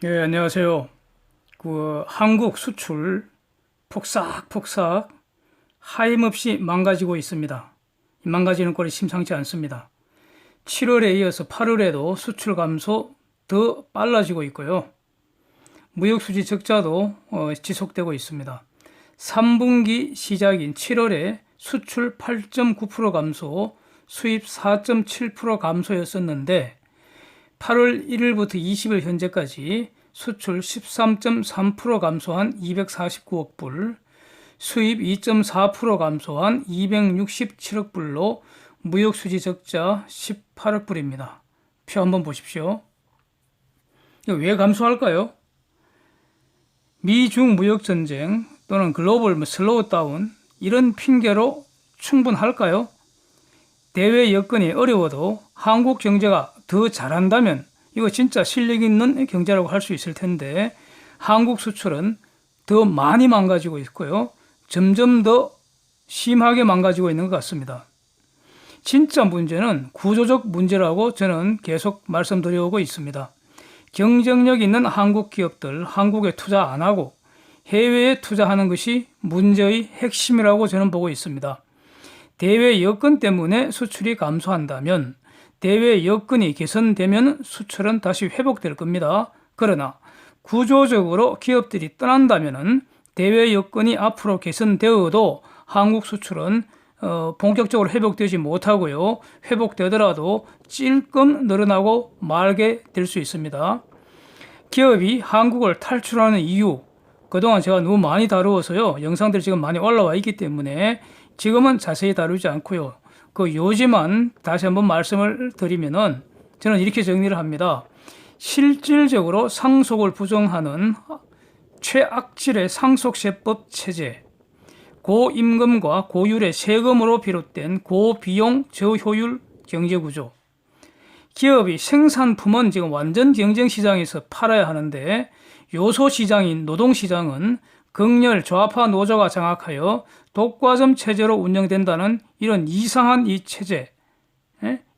예, 안녕하세요. 한국 수출 폭삭폭삭 하염없이 망가지고 있습니다. 망가지는 꼴이 심상치 않습니다. 7월에 이어서 8월에도 수출 감소 더 빨라지고 있고요. 무역수지 적자도 지속되고 있습니다. 3분기 시작인 7월에 수출 8.9% 감소, 수입 4.7% 감소였었는데 8월 1일부터 20일 현재까지 수출 13.3% 감소한 249억 불, 수입 2.4% 감소한 267억 불로 무역수지 적자 18억 불입니다. 표 한번 보십시오. 이거 왜 감소할까요? 미중 무역전쟁 또는 글로벌 슬로우다운 이런 핑계로 충분할까요? 대외 여건이 어려워도 한국 경제가 더 잘한다면 이거 진짜 실력 있는 경제라고 할 수 있을 텐데 한국 수출은 더 많이 망가지고 있고요. 점점 더 심하게 망가지고 있는 것 같습니다. 진짜 문제는 구조적 문제라고 저는 계속 말씀드려오고 있습니다. 경쟁력 있는 한국 기업들, 한국에 투자 안 하고 해외에 투자하는 것이 문제의 핵심이라고 저는 보고 있습니다. 대외 여건 때문에 수출이 감소한다면 대외 여건이 개선되면 수출은 다시 회복될 겁니다. 그러나 구조적으로 기업들이 떠난다면 대외 여건이 앞으로 개선되어도 한국 수출은 본격적으로 회복되지 못하고요. 회복되더라도 찔끔 늘어나고 말게 될 수 있습니다. 기업이 한국을 탈출하는 이유, 그동안 제가 너무 많이 다루어서요. 영상들이 지금 많이 올라와 있기 때문에 지금은 자세히 다루지 않고요. 그 요지만 다시 한번 말씀을 드리면은 저는 이렇게 정리를 합니다. 실질적으로 상속을 부정하는 최악질의 상속세법 체제, 고임금과 고율의 세금으로 비롯된 고비용 저효율 경제구조, 기업이 생산품은 지금 완전 경쟁시장에서 팔아야 하는데 요소시장인 노동시장은 극렬 좌파 노조가 장악하여 독과점 체제로 운영된다는 이런 이상한 이 체제,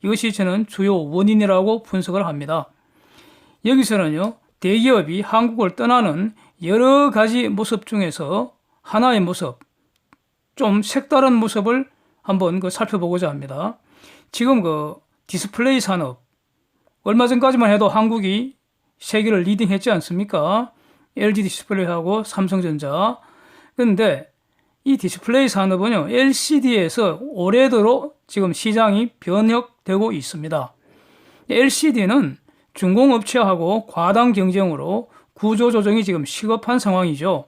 이것이 저는 주요 원인이라고 분석을 합니다. 여기서는요, 대기업이 한국을 떠나는 여러 가지 모습 중에서 하나의 모습, 좀 색다른 모습을 한번 살펴보고자 합니다. 지금 디스플레이 산업, 얼마 전까지만 해도 한국이 세계를 리딩했지 않습니까? LG 디스플레이하고 삼성전자. 그런데 이 디스플레이 산업은요, LCD에서 올해 들어 지금 시장이 변혁되고 있습니다. LCD는 중공업체하고 과당 경쟁으로 구조조정이 지금 시급한 상황이죠.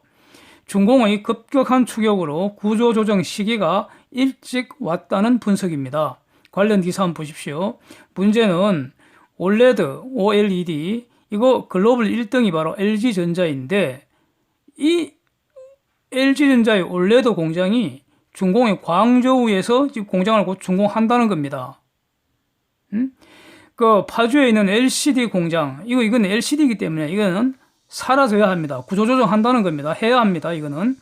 중공의 급격한 추격으로 구조조정 시기가 일찍 왔다는 분석입니다. 관련 기사 한번 보십시오. 문제는 올레드, OLED, 이거 글로벌 1등이 바로 LG전자인데 이 LG전자의 올레드 공장이 중공의 광저우에서 지금 공장을 곧 준공한다는 겁니다. 그 파주에 있는 LCD 공장, 이건 LCD이기 때문에 이거는 사라져야 합니다. 구조조정 한다는 겁니다. 해야 합니다. 이거는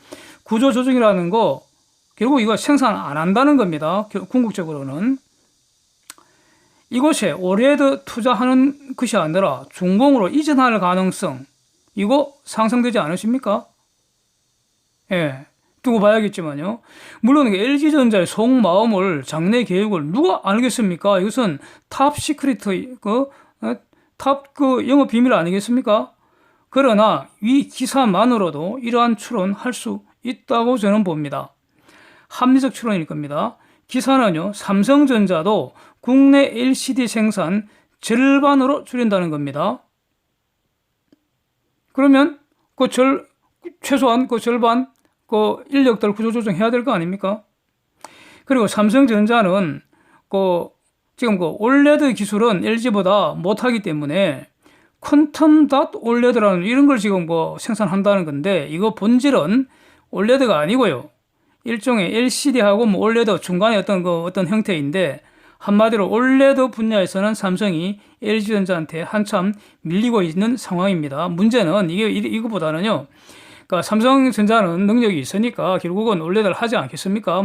구조조정이라는 거 결국 이거 생산 안 한다는 겁니다. 궁극적으로는 이곳에 올해도 투자하는 것이 아니라 중공으로 이전할 가능성, 이거 상상되지 않으십니까? 예, 두고 봐야겠지만요. 물론 LG전자의 속마음을, 장래 계획을 누가 알겠습니까? 이것은 탑 시크릿의 탑 영업 비밀 아니겠습니까? 그러나 이 기사만으로도 이러한 추론할 수 있다고 저는 봅니다. 합리적 추론일 겁니다. 기사는요, 삼성전자도 국내 LCD 생산 절반으로 줄인다는 겁니다. 그러면 최소한 절반 인력들 구조조정해야 될 거 아닙니까? 그리고 삼성전자는 지금 올레드 기술은 LG보다 못하기 때문에 퀀텀 닷 올레드라는 이런 걸 지금 생산한다는 건데 이거 본질은 올레드가 아니고요. 일종의 LCD하고 올레드 중간에 어떤 형태인데 한마디로 올레드 분야에서는 삼성이 LG전자한테 한참 밀리고 있는 상황입니다. 문제는 이거보다는요. 그러니까 삼성전자는 능력이 있으니까 결국은 올레드를 하지 않겠습니까?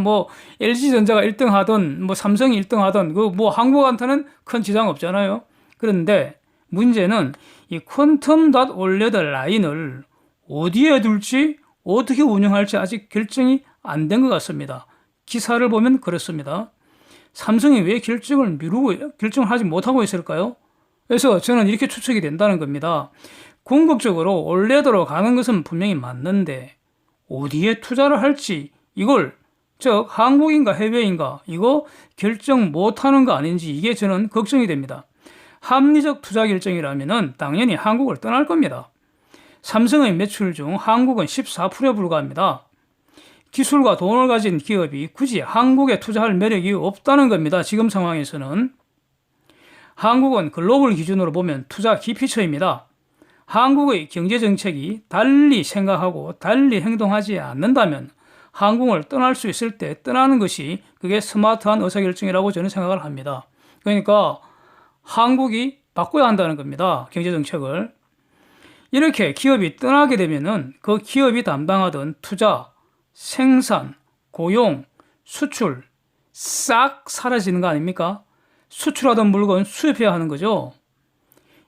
LG전자가 1등 하든 삼성이 1등 하든 한국한테는 큰 지장 없잖아요. 그런데 문제는 이 퀀텀 올레드 라인을 어디에 둘지 어떻게 운영할지 아직 결정이 안 된 것 같습니다. 기사를 보면 그렇습니다. 삼성이 왜 결정을 하지 못하고 있을까요? 그래서 저는 이렇게 추측이 된다는 겁니다. 궁극적으로 올레드로 가는 것은 분명히 맞는데 어디에 투자를 할지 이걸 즉 한국인가 해외인가 이거 결정 못하는 거 아닌지 이게 저는 걱정이 됩니다. 합리적 투자 결정이라면은 당연히 한국을 떠날 겁니다. 삼성의 매출 중 한국은 14%에 불과합니다. 기술과 돈을 가진 기업이 굳이 한국에 투자할 매력이 없다는 겁니다. 지금 상황에서는. 한국은 글로벌 기준으로 보면 투자 기피처입니다. 한국의 경제정책이 달리 생각하고 달리 행동하지 않는다면 한국을 떠날 수 있을 때 떠나는 것이 그게 스마트한 의사결정이라고 저는 생각을 합니다. 그러니까 한국이 바꿔야 한다는 겁니다. 경제정책을. 이렇게 기업이 떠나게 되면은 그 기업이 담당하던 투자, 생산, 고용, 수출 싹 사라지는 거 아닙니까? 수출하던 물건 수입해야 하는 거죠.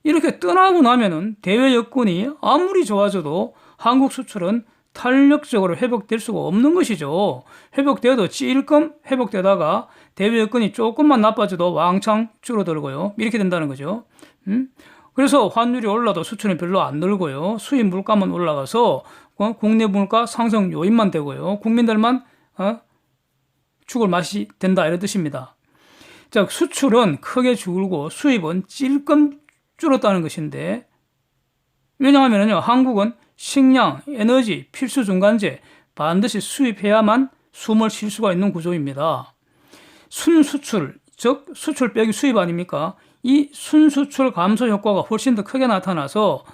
이렇게 떠나고 나면은 대외 여건이 아무리 좋아져도 한국 수출은 탄력적으로 회복될 수가 없는 것이죠. 회복돼도 찔끔 회복되다가 대외 여건이 조금만 나빠져도 왕창 줄어들고요. 이렇게 된다는 거죠. 그래서 환율이 올라도 수출은 별로 안 늘고요. 수입 물가만 올라가서 국내 물가 상승 요인만 되고요. 국민들만 죽을 맛이 된다 이런 뜻입니다. 즉 수출은 크게 줄고 수입은 찔끔 줄었다는 것인데 왜냐하면요 한국은 식량, 에너지, 필수 중간재 반드시 수입해야만 숨을 쉴 수가 있는 구조입니다. 순수출, 즉 수출 빼기 수입 아닙니까? 이 순수출 감소 효과가 훨씬 더 크게 나타나서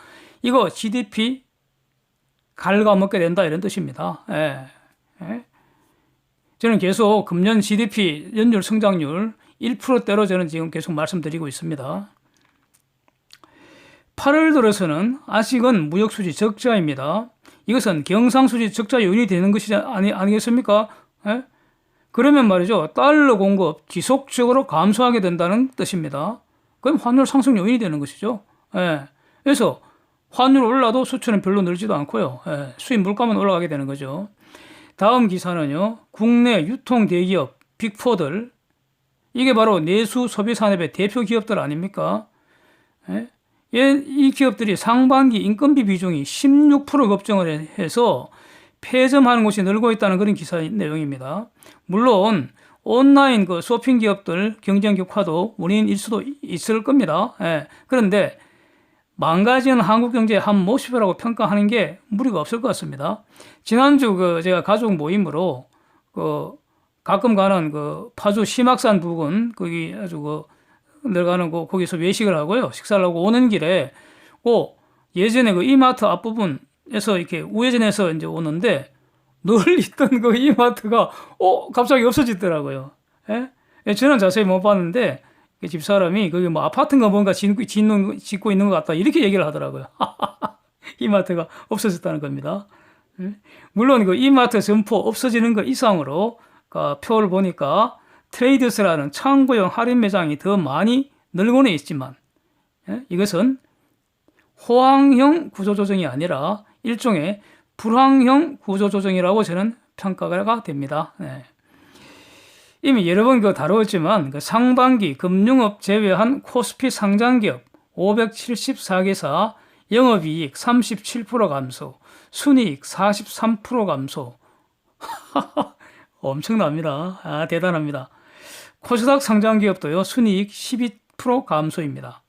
이거 GDP 갉아먹게 된다 이런 뜻입니다. 저는 계속 금년 GDP 연율 성장률 1%대로 저는 지금 계속 말씀드리고 있습니다. 8월 들어서는 아직은 무역수지 적자입니다. 이것은 경상수지 적자 요인이 되는 것이 아니겠습니까? 그러면 말이죠. 달러 공급 지속적으로 감소하게 된다는 뜻입니다. 그럼 환율 상승 요인이 되는 것이죠. 그래서 환율 올라도 수출은 별로 늘지도 않고요. 수입 물가만 올라가게 되는 거죠. 다음 기사는요. 국내 유통 대기업 빅4들 이게 바로 내수 소비 산업의 대표 기업들 아닙니까? 이 기업들이 상반기 인건비 비중이 16% 급증을 해서 폐점하는 곳이 늘고 있다는 그런 기사 내용입니다. 물론 온라인 그 쇼핑 기업들 경쟁 격화도 원인일 수도 있을 겁니다. 그런데 망가지는 한국 경제의 한 모습이라고 평가하는 게 무리가 없을 것 같습니다. 지난주 제가 가족 모임으로 가끔 가는 파주 심악산 부근 거기 아주 내려가는 거기서 외식을 하고요. 식사를 하고 오는 길에 예전에 이마트 앞부분에서 이렇게 우회전해서 이제 오는데 늘 있던 이마트가 갑자기 없어지더라고요. 저는 자세히 못 봤는데 집사람이 거기 뭐 아파트인가 뭔가 짓고 있는 것 같다 이렇게 얘기를 하더라고요. 이마트가 없어졌다는 겁니다. 물론 이마트 점포 없어지는 것 이상으로 표를 보니까 트레이더스라는 창고형 할인 매장이 더 많이 늘고는 있지만 이것은 호황형 구조조정이 아니라 일종의 불황형 구조조정이라고 저는 평가가 됩니다. 이미 여러 번 다루었지만 상반기 금융업 제외한 코스피 상장기업 574개사 영업이익 37% 감소, 순이익 43% 감소. 엄청납니다. 대단합니다. 코스닥 상장기업도요, 순이익 12% 감소입니다.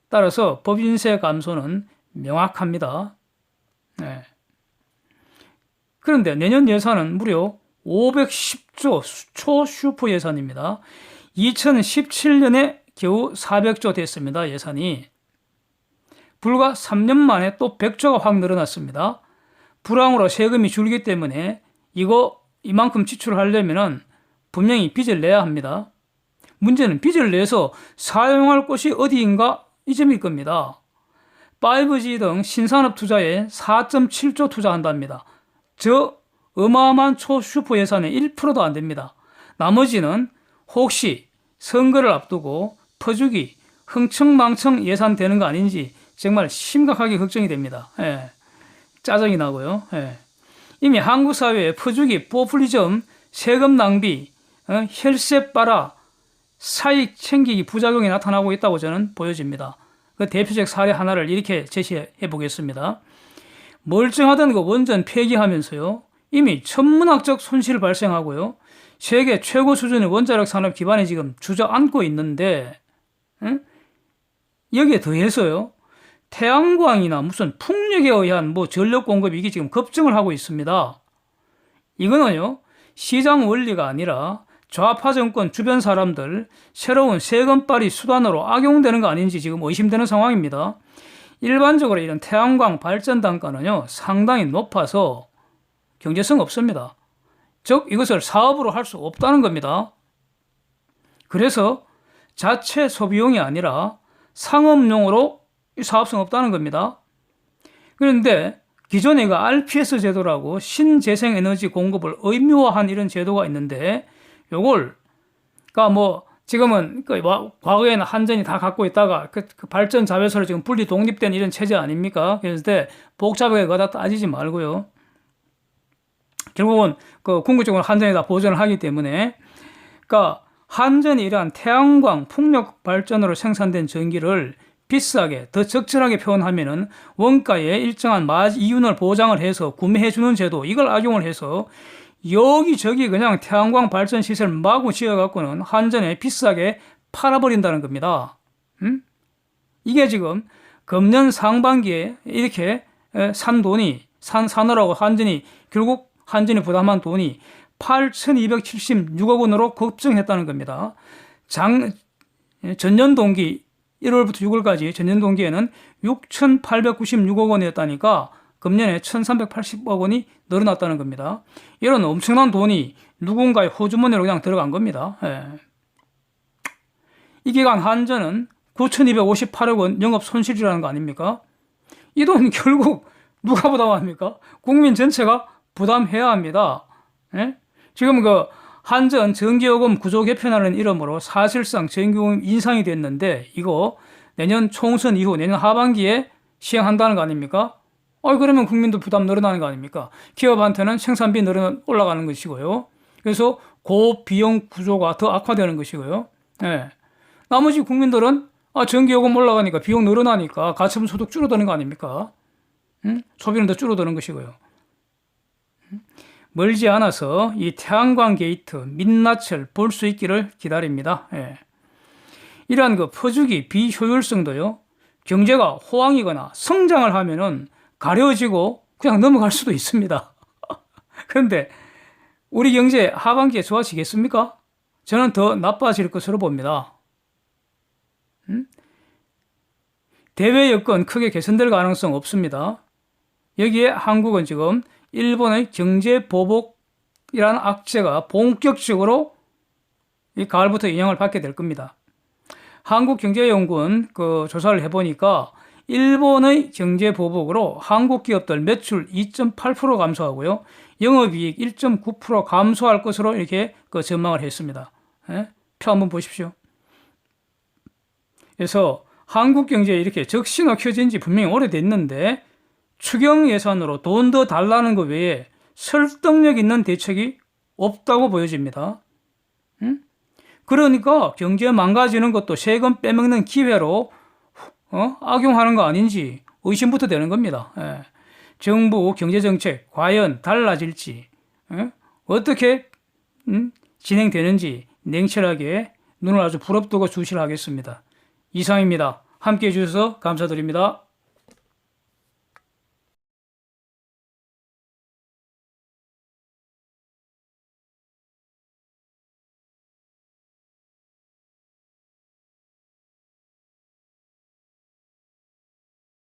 따라서 법인세 감소는 명확합니다. 그런데 내년 예산은 무려 510조 초슈퍼 예산입니다. 2017년에 겨우 400조 됐습니다. 예산이. 불과 3년 만에 또 100조가 확 늘어났습니다. 불황으로 세금이 줄기 때문에 이만큼 지출하려면 분명히 빚을 내야 합니다. 문제는 빚을 내서 사용할 곳이 어디인가 이 점일 겁니다. 5G 등 신산업 투자에 4.7조 투자한답니다. 저 어마어마한 초슈퍼 예산의 1%도 안 됩니다. 나머지는 혹시 선거를 앞두고 퍼주기, 흥청망청 예산되는 거 아닌지 정말 심각하게 걱정이 됩니다. 예, 짜증이 나고요. 예. 이미 한국 사회의 퍼주기, 포퓰리즘, 세금 낭비, 혈세 빨아, 사익 챙기기 부작용이 나타나고 있다고 저는 보여집니다. 그 대표적 사례 하나를 이렇게 제시해 보겠습니다. 멀쩡하던 그 원전 폐기하면서요, 이미 천문학적 손실 발생하고요, 세계 최고 수준의 원자력 산업 기반이 지금 주저앉고 있는데, 여기에 더해서요, 태양광이나 무슨 풍력에 의한 뭐 전력 공급 이게 지금 급증을 하고 있습니다. 이거는요, 시장 원리가 아니라 좌파 정권 주변 사람들 새로운 세금빨이 수단으로 악용되는 거 아닌지 지금 의심되는 상황입니다. 일반적으로 이런 태양광 발전 단가는요, 상당히 높아서 경제성 없습니다. 즉 이것을 사업으로 할 수 없다는 겁니다. 그래서 자체 소비용이 아니라 상업용으로 사업성 없다는 겁니다. 그런데 기존에 그 RPS 제도라고 신재생에너지 공급을 의무화한 이런 제도가 있는데, 요걸 그러니까 뭐 지금은 그 과거에는 한전이 다 갖고 있다가 그 발전 자회사로 지금 분리 독립된 이런 체제 아닙니까? 그런데 복잡하게 그다 따지지 말고요. 결국은 그 궁극적으로 한전이 다 보전을 하기 때문에, 그러니까 한전이 이러한 태양광 풍력 발전으로 생산된 전기를 비싸게 더 적절하게 표현하면은 원가에 일정한 이윤을 보장을 해서 구매해 주는 제도, 이걸 악용을 해서 여기저기 그냥 태양광 발전 시설 마구 지어 갖고는 한전에 비싸게 팔아버린다는 겁니다. 이게 지금 금년 상반기에 이렇게 산 돈이 사느라고 결국 한전이 부담한 돈이 8,276억 원으로 급증했다는 겁니다. 전년 동기 1월부터 6월까지 전년 동기에는 6,896억 원이었다니까 금년에 1,380억 원이 늘어났다는 겁니다. 이런 엄청난 돈이 누군가의 호주머니로 그냥 들어간 겁니다. 예. 이 기간 한전은 9,258억 원 영업 손실이라는 거 아닙니까? 이 돈 결국 누가 부담합니까? 국민 전체가 부담해야 합니다. 예? 지금 그 한전 전기요금 구조 개편하는 이름으로 사실상 전기요금 인상이 됐는데, 이거 내년 총선 이후 내년 하반기에 시행한다는 거 아닙니까? 그러면 국민들 부담 늘어나는 거 아닙니까? 기업한테는 생산비 올라가는 것이고요. 그래서 고비용 구조가 더 악화되는 것이고요. 예. 나머지 국민들은 전기요금 올라가니까 비용 늘어나니까 가처분 소득 줄어드는 거 아닙니까? 소비는 더 줄어드는 것이고요. 멀지 않아서 이 태양광 게이트 민낯을 볼 수 있기를 기다립니다. 예. 이러한 그 퍼주기 비효율성도요, 경제가 호황이거나 성장을 하면은 가려지고 그냥 넘어갈 수도 있습니다. 그런데 우리 경제 하반기에 좋아지겠습니까? 저는 더 나빠질 것으로 봅니다. 대외 여건 크게 개선될 가능성 없습니다. 여기에 한국은 지금 일본의 경제 보복이라는 악재가 본격적으로 이 가을부터 영향을 받게 될 겁니다. 한국경제연구원 그 조사를 해보니까 일본의 경제 보복으로 한국 기업들 매출 2.8% 감소하고요, 영업이익 1.9% 감소할 것으로 이렇게 그 전망을 했습니다. 예? 표 한번 보십시오. 그래서 한국 경제에 이렇게 적신호 켜진 지 분명히 오래됐는데, 추경 예산으로 돈 더 달라는 것 외에 설득력 있는 대책이 없다고 보여집니다. 그러니까 경제 망가지는 것도 세금 빼먹는 기회로 악용하는 거 아닌지 의심부터 되는 겁니다. 예. 정부 경제정책 과연 달라질지, 어떻게 진행되는지 냉철하게 눈을 아주 부릅뜨고 주시를 하겠습니다. 이상입니다. 함께해 주셔서 감사드립니다.